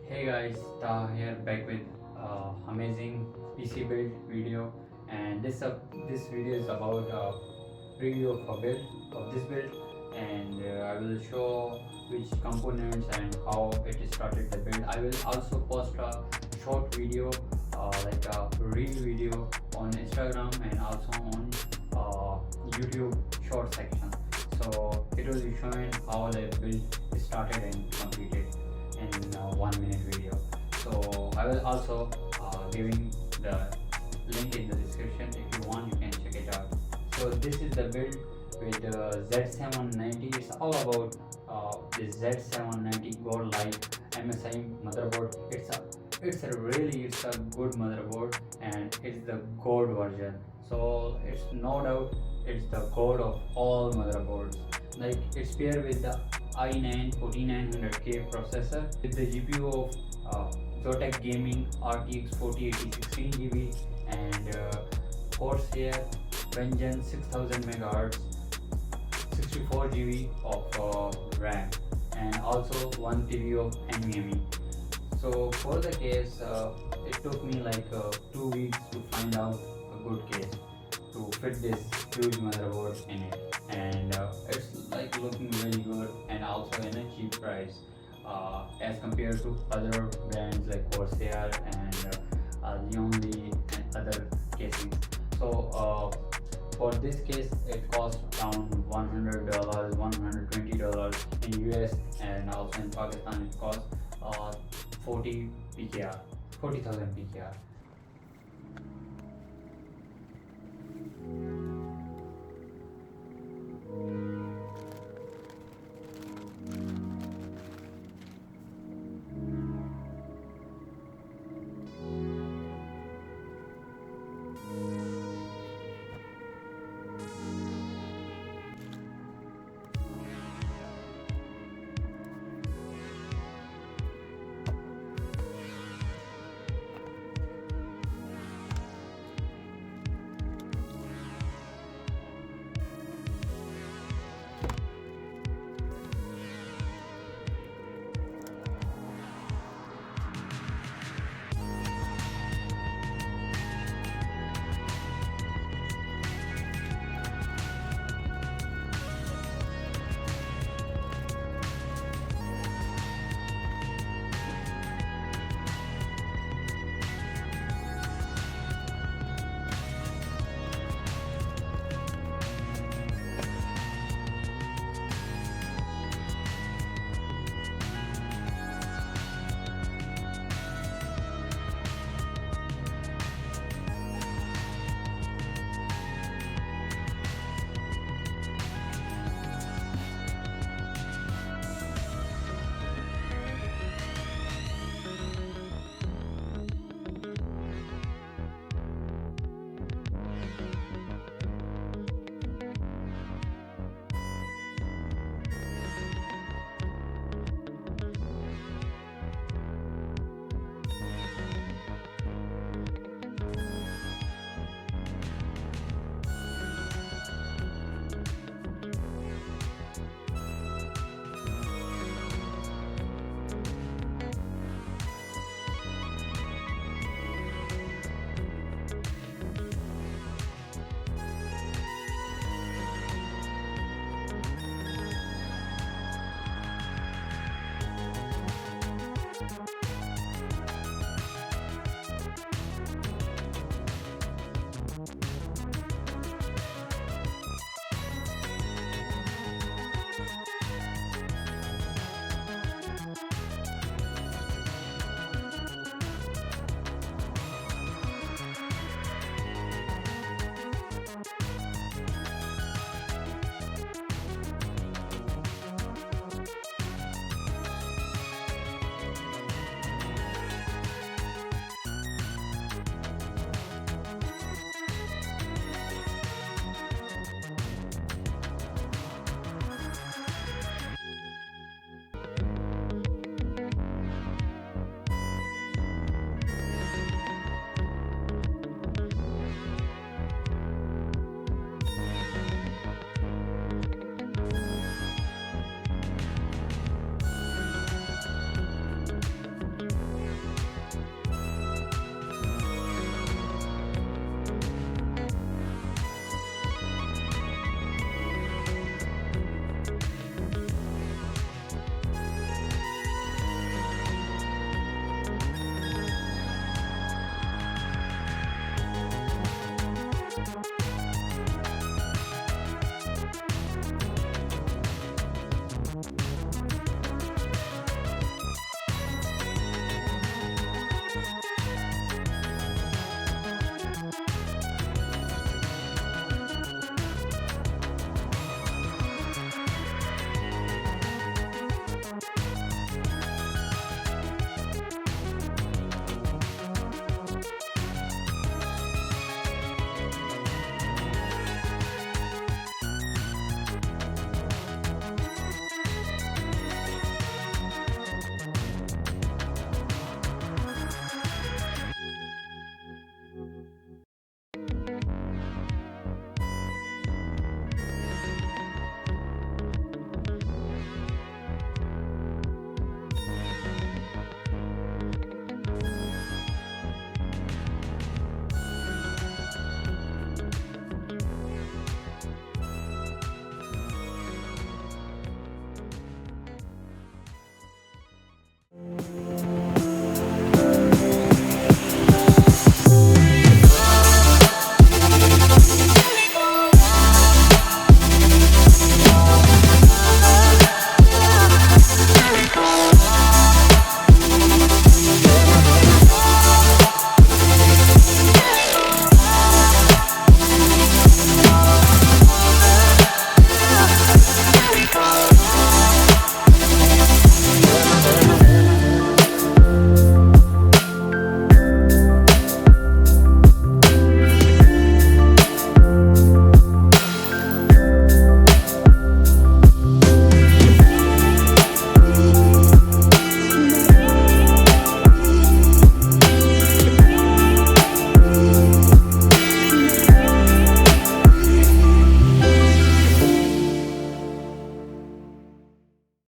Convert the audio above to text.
Hey guys, Ta here back with amazing PC build video, and this video is about preview of a build of this build, and I will show which components and how it is started the build. I will also post a short video like a reel video on Instagram and also on YouTube short section. So it will be showing how the build is started and completed in 1 minute video. So I will also giving the link in the description. If you want, you can check it out. So this is the build with Z790. It's all about this Z790 Godlike MSI motherboard. It's a good motherboard, and it's the gold version. So it's no doubt it's the gold of all motherboards. Like it's paired with the i9 4900K processor with the GPU of ZOTAC Gaming RTX 4080 16GB and Corsair RAM 6000 MHz 64GB of RAM and also 1 TB of NVMe. So for the case, it took me like 2 weeks to find out a good case to fit this huge motherboard in it, and it's like looking really good and also in a cheap price as compared to other brands like Corsair and Leonly and other casings. So for this case it cost around $100, $120 in US, and also in Pakistan it cost 40,000 PKR.